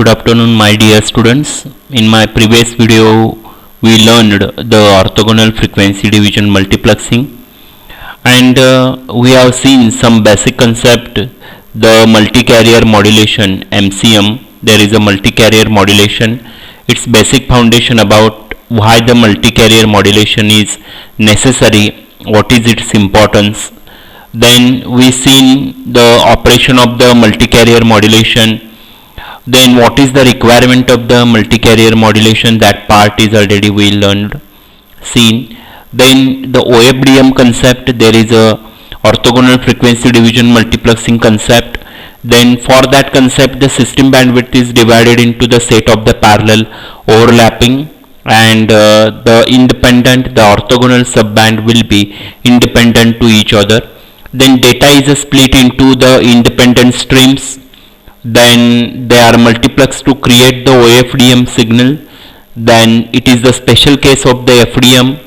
Good afternoon, my dear students. In my previous video we learned the orthogonal frequency division multiplexing, and we have seen some basic concept, the multi-carrier modulation MCM. There is a multi-carrier modulation, its basic foundation about why the multi-carrier modulation is necessary, what is its importance. Then we seen the operation of the multi-carrier modulation. Then what is the requirement of the multi-carrier modulation, that part is already we learned, seen. Then the OFDM concept, there is a orthogonal frequency division multiplexing concept. Then for that concept the system bandwidth is divided into the set of the parallel, overlapping, and the orthogonal subband will be independent to each other. Then data is split into the independent streams. Then they are multiplexed to create the OFDM signal. Then it is the special case of the FDM.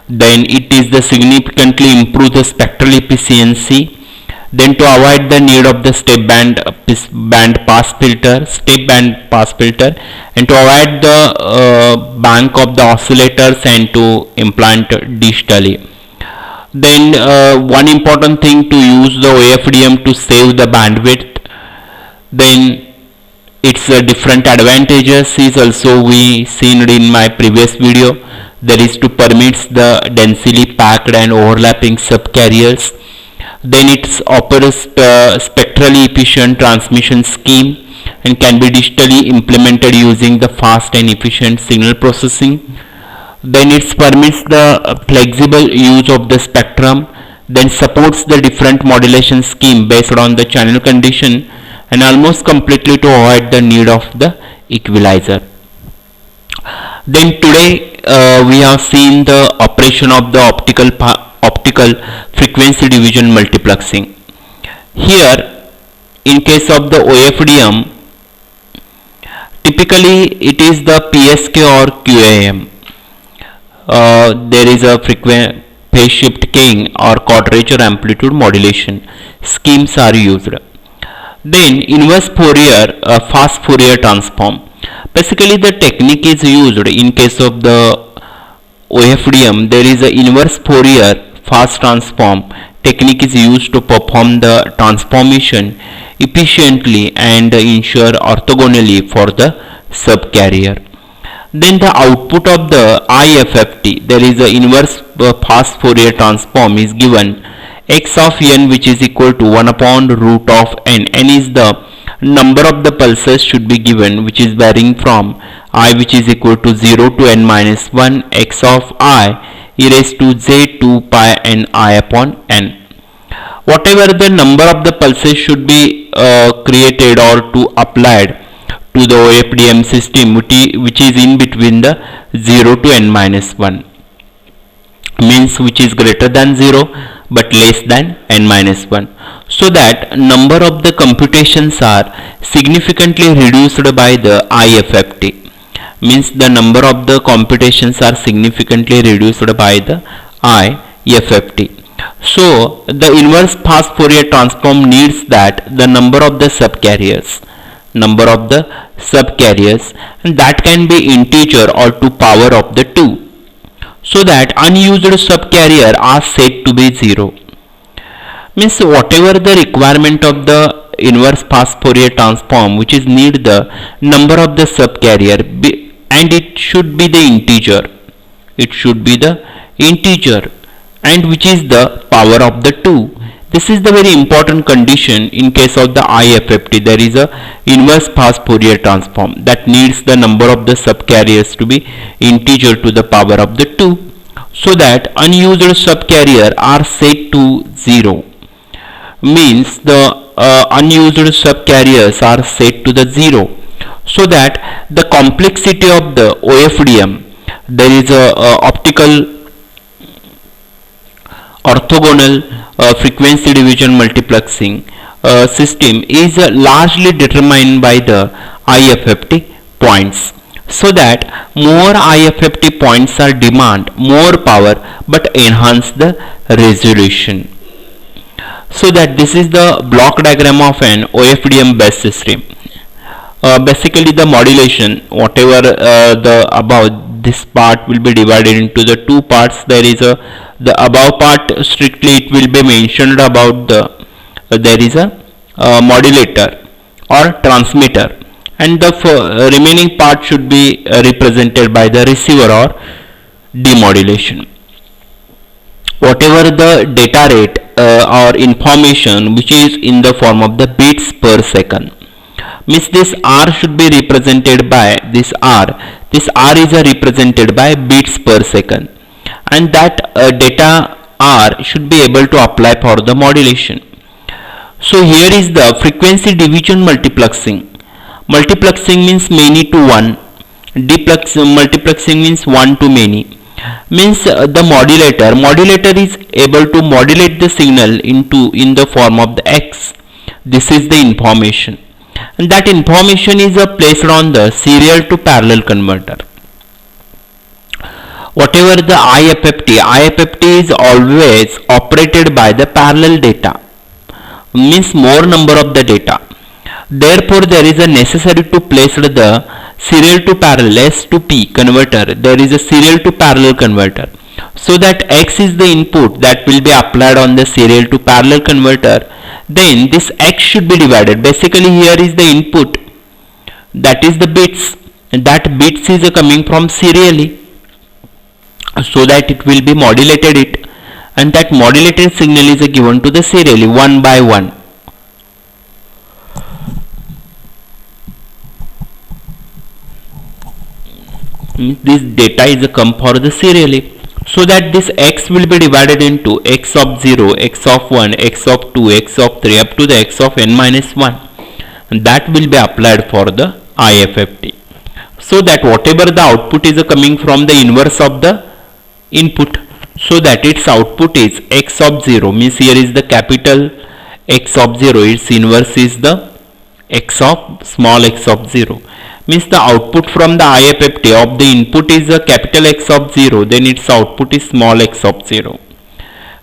Then it is the significantly improve the spectral efficiency. Then to avoid the need of the step band pass filter, and to avoid the bank of the oscillators and to implant digitally. Then one important thing, to use the OFDM to save the bandwidth. Then its different advantages is also we seen in my previous video. There is to permits the densely packed and overlapping subcarriers. Then it offers spectrally efficient transmission scheme and can be digitally implemented using the fast and efficient signal processing. Then it permits the flexible use of the spectrum. Then supports the different modulation scheme based on the channel condition, and almost completely to avoid the need of the equalizer. Then today we have seen the operation of the optical frequency division multiplexing. Here in case of the OFDM, typically it is the PSK or QAM. There is a phase shift keying or quadrature amplitude modulation schemes are used. Then inverse Fourier, fast Fourier transform. Basically the technique is used in case of the OFDM. There is a inverse Fourier fast transform technique is used to perform the transformation efficiently and ensure orthogonally for the subcarrier. Then the output of the IFFT, there is a inverse fast Fourier transform is given x of n, which is equal to 1 upon root of n. N is the number of the pulses should be given, which is varying from I, which is equal to 0 to n minus 1 x of I e raised to j 2 pi n I upon n. Whatever the number of the pulses should be created or to applied to the OFDM system, which is in between the 0 to n minus 1, means which is greater than 0 but less than n minus 1, so that number of the computations are significantly reduced by the IFFT, means the number of the computations are significantly reduced by the IFFT. So the inverse fast Fourier transform needs that the number of the subcarriers, and that can be integer or to power of the 2. So that unused subcarrier are set to be 0. Means whatever the requirement of the inverse fast Fourier transform, which is need the number of the subcarrier, and it should be the integer. And which is the power of the 2. This is the very important condition in case of the IFFT. There is a inverse fast Fourier transform that needs the number of the subcarriers to be integer to the power of the 2, so that unused subcarrier are set to 0. Means the unused subcarriers are set to the 0, so that the complexity of the OFDM, there is a optical orthogonal frequency division multiplexing system is largely determined by the IFFT points, so that more IFFT points are demand more power but enhance the resolution. So that this is the block diagram of an OFDM based system. basically the modulation, whatever the above, this part will be divided into the two parts. There is a the above part, strictly it will be mentioned about the there is a modulator or transmitter, and the remaining part should be represented by the receiver or demodulation. Whatever the data rate or information which is in the form of the bits per second, means this R should be represented by this R. This R is represented by bits per second, and that data R should be able to apply for the modulation. So here is the frequency division multiplexing. Multiplexing means many to one. Multiplexing means one to many. Means the modulator is able to modulate the signal in the form of the X. This is the information, and that information is placed on the serial to parallel converter. Whatever the IFFT is always operated by the parallel data, means more number of the data. Therefore there is a necessary to place the serial to parallel S to P converter. There is a serial to parallel converter, so that X is the input that will be applied on the serial to parallel converter. Then this X should be divided. Basically here is the input, that is the bits, and that bits is coming from serially, so that it will be modulated it, and that modulated signal is given to the serially one by one. This data is come for the serially, so that this X will be divided into X of 0, X of 1, X of 2, X of 3 up to the X of n minus 1, and that will be applied for the IFFT, so that whatever the output is coming from the inverse of the input, so that its output is X of 0, means here is the capital X of 0, its inverse is the X of small x of 0, means the output from the IFFT of the input is a capital X of 0, then its output is small x of 0.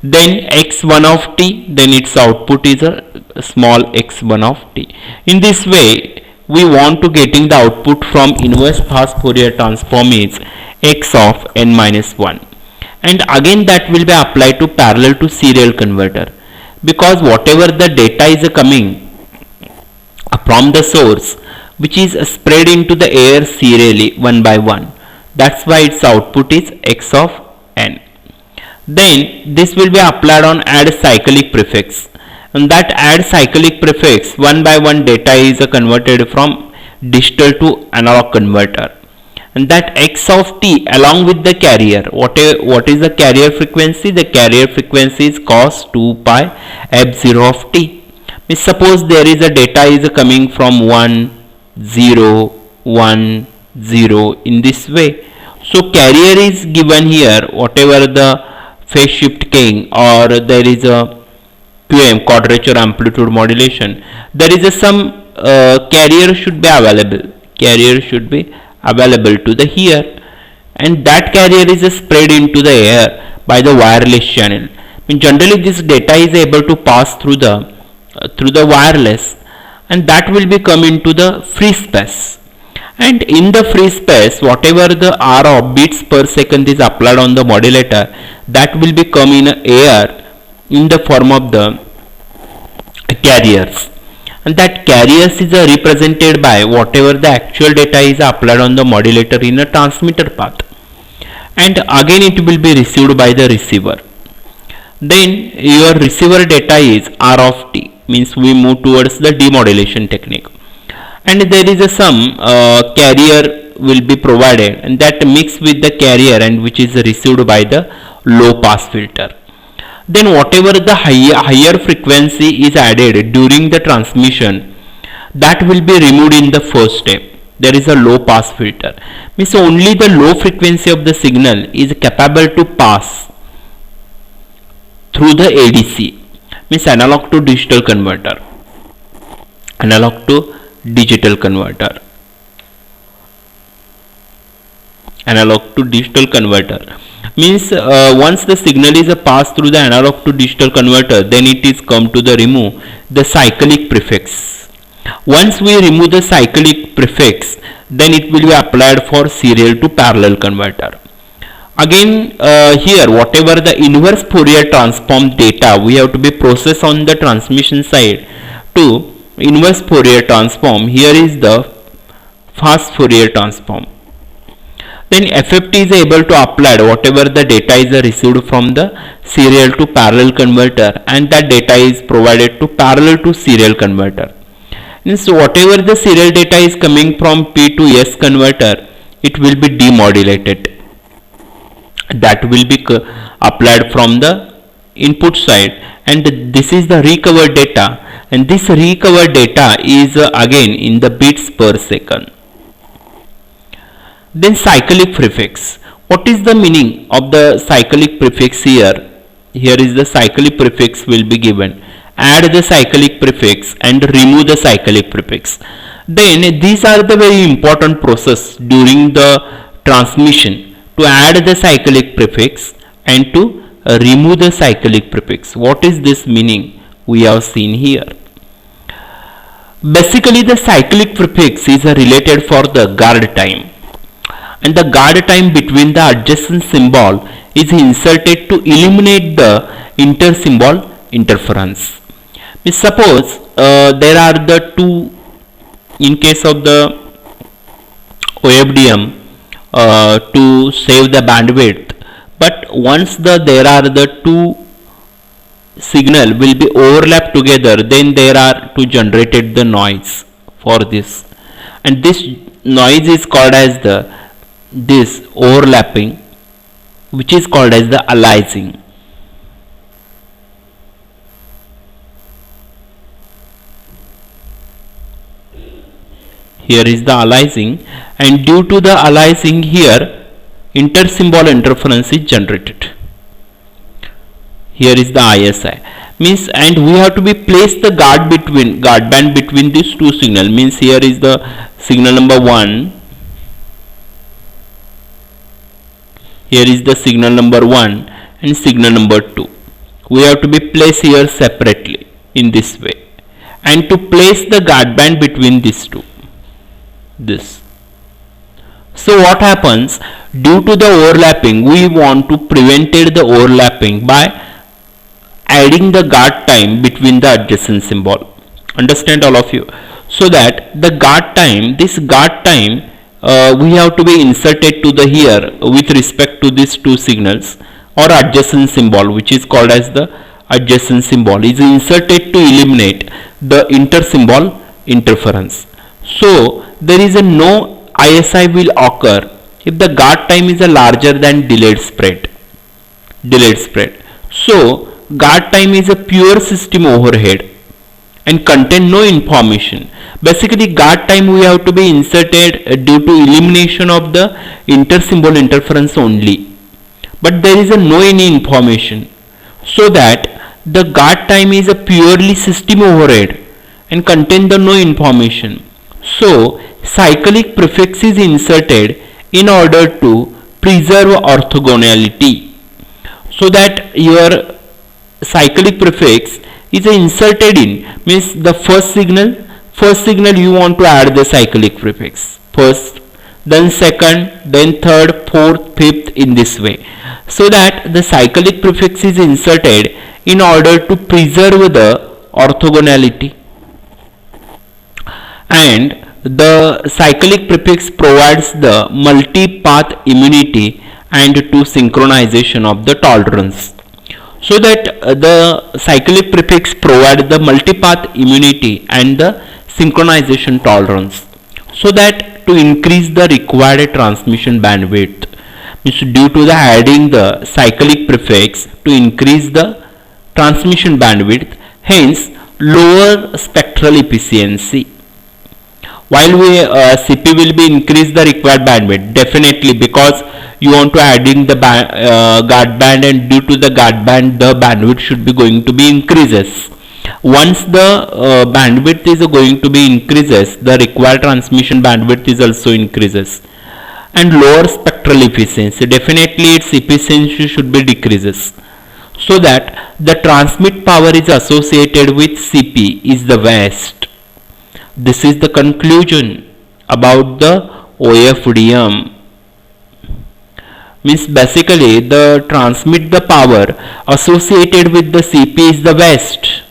Then x1 of t, then its output is a small x1 of t. In this way, we want to getting the output from inverse fast Fourier transform is x of n minus 1. And again that will be applied to parallel to serial converter, because whatever the data is coming from the source, which is spread into the air serially one by one, that's why its output is x of n. Then this will be applied on add cyclic prefix, and that add cyclic prefix one by one data is converted from digital to analog converter, and that x of t along with the carrier, what is the carrier frequency? The carrier frequency is cos 2 pi f0 of t. Suppose there is a data is coming from 1 0 1 0 in this way, so carrier is given here, whatever the phase shift king, or there is a QM quadrature amplitude modulation, there is a some carrier should be available, to the here, and that carrier is spread into the air by the wireless channel. Generally this data is able to pass through the wireless, and that will be come into the free space, and in the free space whatever the R of bits per second is applied on the modulator, that will be come in air in the form of the carriers, and that carriers is represented by whatever the actual data is applied on the modulator in a transmitter path, and again it will be received by the receiver. Then your receiver data is R of t, means we move towards the demodulation technique, and there is some carrier will be provided, and that mix with the carrier and which is received by the low pass filter. Then whatever the higher frequency is added during the transmission, that will be removed in the first step. There is a low pass filter, means only the low frequency of the signal is capable to pass through the ADC, means analog to digital converter, means once the signal is passed through the analog to digital converter, then it is come to the remove the cyclic prefix, Once we remove the cyclic prefix, then it will be applied for serial to parallel converter. Again, here whatever the inverse Fourier transform data we have to be processed on the transmission side to inverse Fourier transform. Here is the fast Fourier transform. Then FFT is able to apply whatever the data is received from the serial to parallel converter, and that data is provided to parallel to serial converter. Means whatever the serial data is coming from P to S converter, it will be demodulated. That will be applied from the input side, and this is the recovered data, and this recovered data is again in the bits per second. Then cyclic prefix. What is the meaning of the cyclic prefix here? Here is the cyclic prefix will be given. Add the cyclic prefix and remove the cyclic prefix. Then these are the very important process during the transmission, to add the cyclic prefix and to remove the cyclic prefix. What is this meaning? We have seen here. Basically the cyclic prefix is related for the guard time, and the guard time between the adjacent symbol is inserted to eliminate the inter-symbol interference. Suppose there are the two, in case of the OFDM, to save the bandwidth, but once there are the two signal will be overlapped together, then there are to generated the noise for this, and this noise is called as this overlapping, which is called as the aliasing. Here is the aliasing, and due to the aliasing here inter-symbol interference is generated. Here is the ISI means, and we have to be place the guard band between these two signal. Means here is the signal number 1, here is the signal number 1 and signal number 2. We have to be placed here separately in this way, and to place the guard band between these two, this. So what happens, due to the overlapping, we want to prevent the overlapping by adding the guard time between the adjacent symbol. Understand all of you? So that the guard time, this guard time we have to be inserted to the here with respect to these two signals, or adjacent symbol, which is called as the adjacent symbol, is inserted to eliminate the inter-symbol interference. So there is a no ISI will occur if the guard time is a larger than delayed spread. So guard time is a pure system overhead and contain no information. Basically guard time we have to be inserted due to elimination of the inter-symbol interference only, but there is no any information, so that the guard time is a purely system overhead and contain the no information. So cyclic prefix is inserted in order to preserve orthogonality, so that your cyclic prefix is inserted in, means the first signal you want to add the cyclic prefix first, then second, then third, fourth, fifth, in this way, so that the cyclic prefix is inserted in order to preserve the orthogonality. And the cyclic prefix provides the multi-path immunity and to synchronization of the tolerance, so that the cyclic prefix provides the multi-path immunity and the synchronization tolerance, so that to increase the required transmission bandwidth, means due to the adding the cyclic prefix to increase the transmission bandwidth, hence lower spectral efficiency. While CP will be increase the required bandwidth, definitely, because you want to adding the guard band, and due to the guard band the bandwidth should be going to be increases. Once the bandwidth is going to be increases, the required transmission bandwidth is also increases. And lower spectral efficiency, definitely its efficiency should be decreases, so that the transmit power is associated with CP is the vast. This is the conclusion about the OFDM. Means basically the transmit the power associated with the CP is the best.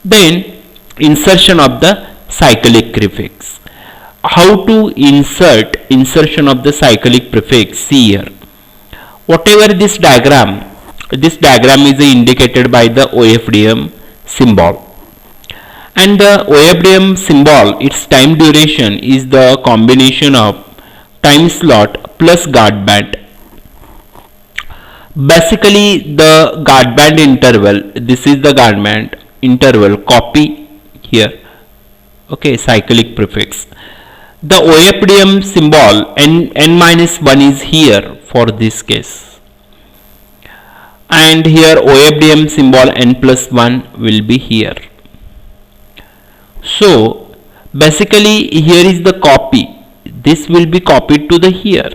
Then insertion of the cyclic prefix. How to insert insertion of the cyclic prefix? See here. Whatever this diagram is indicated by the OFDM symbol. And the OFDM symbol, its time duration is the combination of time slot plus guard band. Basically the guard band interval, this is the guard band interval, copy here. Okay, cyclic prefix. The OFDM symbol n-1 is here for this case, and here OFDM symbol n+1 will be here. So basically here is the copy, this will be copied to the here.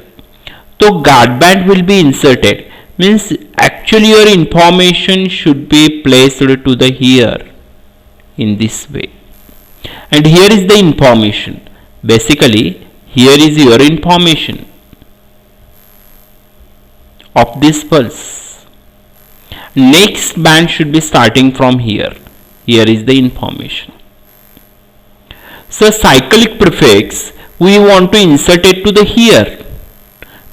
So guard band will be inserted, means actually your information should be placed to the here in this way, and here is the information. Basically here is your information of this pulse. Next band should be starting from here. Here is the information. So cyclic prefix we want to insert it to the here.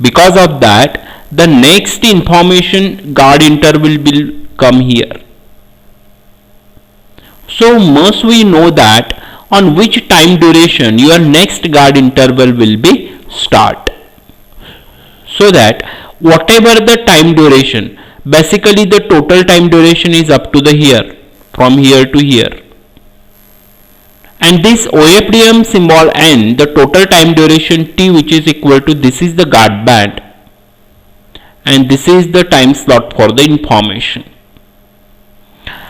Because of that the next information guard interval will come here. So must we know that on which time duration your next guard interval will be start, so that whatever the time duration, basically the total time duration is up to the here, from here to here, and this OFDM symbol n, the total time duration t, which is equal to, this is the guard band and this is the time slot for the information,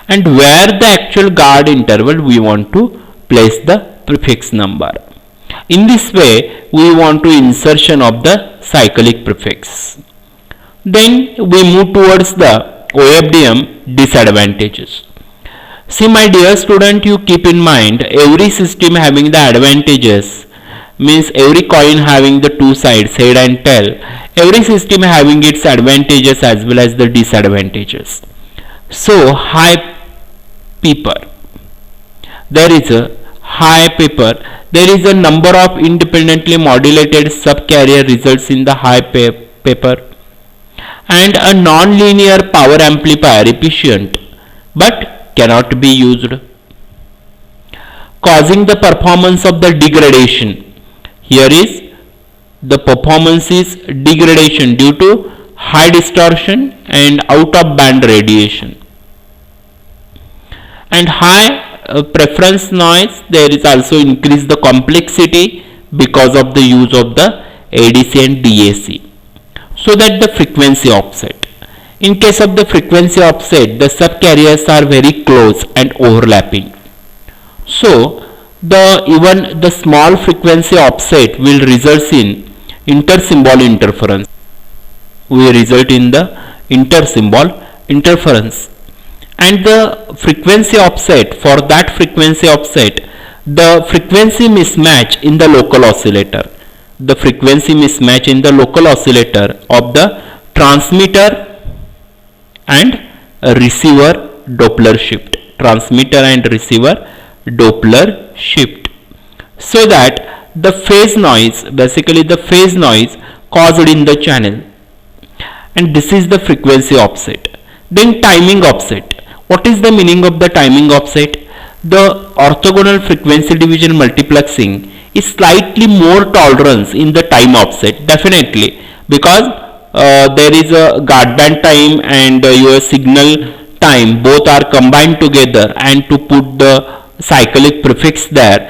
and where the actual guard interval we want to place the prefix number. In this way we want to insertion of the cyclic prefix. Then we move towards the OFDM disadvantages. See my dear student, you keep in mind every system having the advantages, means every coin having the two sides, head and tail. Every system having its advantages as well as the disadvantages. So high paper, there is a high paper, there is a number of independently modulated subcarrier results in the high paper, and a non-linear power amplifier efficient but cannot be used, causing the performance of the degradation. Here is the performance is degradation due to high distortion and out of band radiation, and high preference noise. There is also increase the complexity because of the use of the ADC and DAC, so that the frequency offset. In case of the frequency offset, the subcarriers are very close and overlapping, so even the small frequency offset will result in intersymbol interference. We result in the intersymbol interference. And the frequency offset, for that frequency offset, the frequency mismatch in the local oscillator, the frequency mismatch in the local oscillator of the transmitter and receiver Doppler shift, transmitter and receiver Doppler shift, so that the phase noise, basically the phase noise caused in the channel, and this is the frequency offset. Then timing offset. What is the meaning of the timing offset? The orthogonal frequency division multiplexing is slightly more tolerance in the time offset, definitely, because there is a guard band time and your signal time, both are combined together, and to put the cyclic prefix there,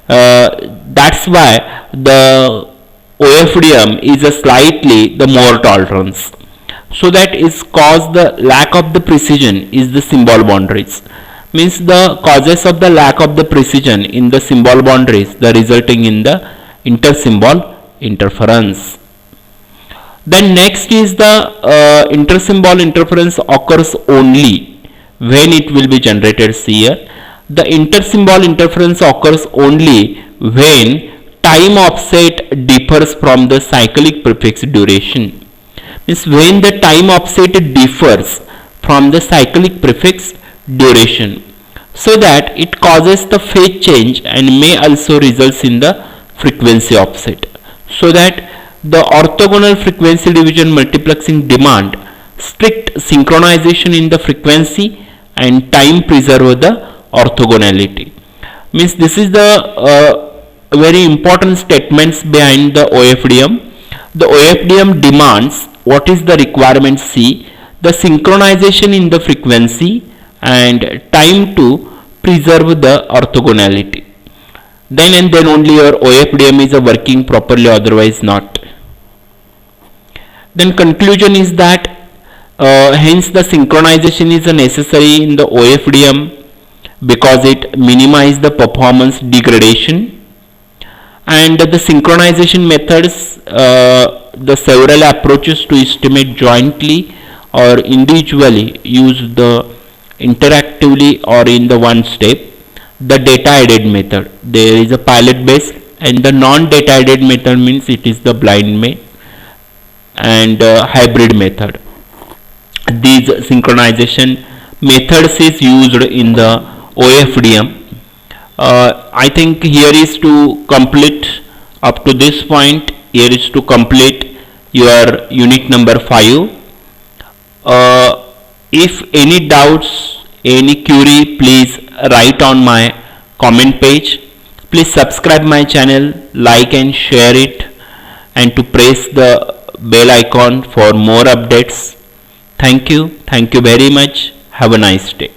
that's why the OFDM is a slightly the more tolerance. So that is cause the lack of the precision is the symbol boundaries, means the causes of the lack of the precision in the symbol boundaries, the resulting in the intersymbol interference. Then next is the intersymbol interference occurs only when it will be generated. See here, The intersymbol interference occurs only when time offset differs from the cyclic prefix duration. Means when the time offset differs from the cyclic prefix duration, so that it causes the phase change and may also result in the frequency offset. So that the orthogonal frequency division multiplexing demand strict synchronization in the frequency and time preserve the orthogonality. Means this is the very important statements behind the OFDM. The OFDM demands what is the requirement C, the synchronization in the frequency and time to preserve the orthogonality. Then and then only your OFDM is working properly, otherwise not. Then conclusion is that hence the synchronization is necessary in the OFDM because it minimizes the performance degradation. And the synchronization methods, the several approaches to estimate jointly or individually use the interactively or in the one step. The data aided method, there is a pilot based, and the non data aided method means it is the blind method and hybrid method. These synchronization methods is used in the OFDM. I think here is to complete up to this point. Here is to complete your unit number 5. If any doubts, any query, please write on my comment page. Please subscribe my channel, like and share it, and to press the bell icon for more updates. Thank you very much. Have a nice day.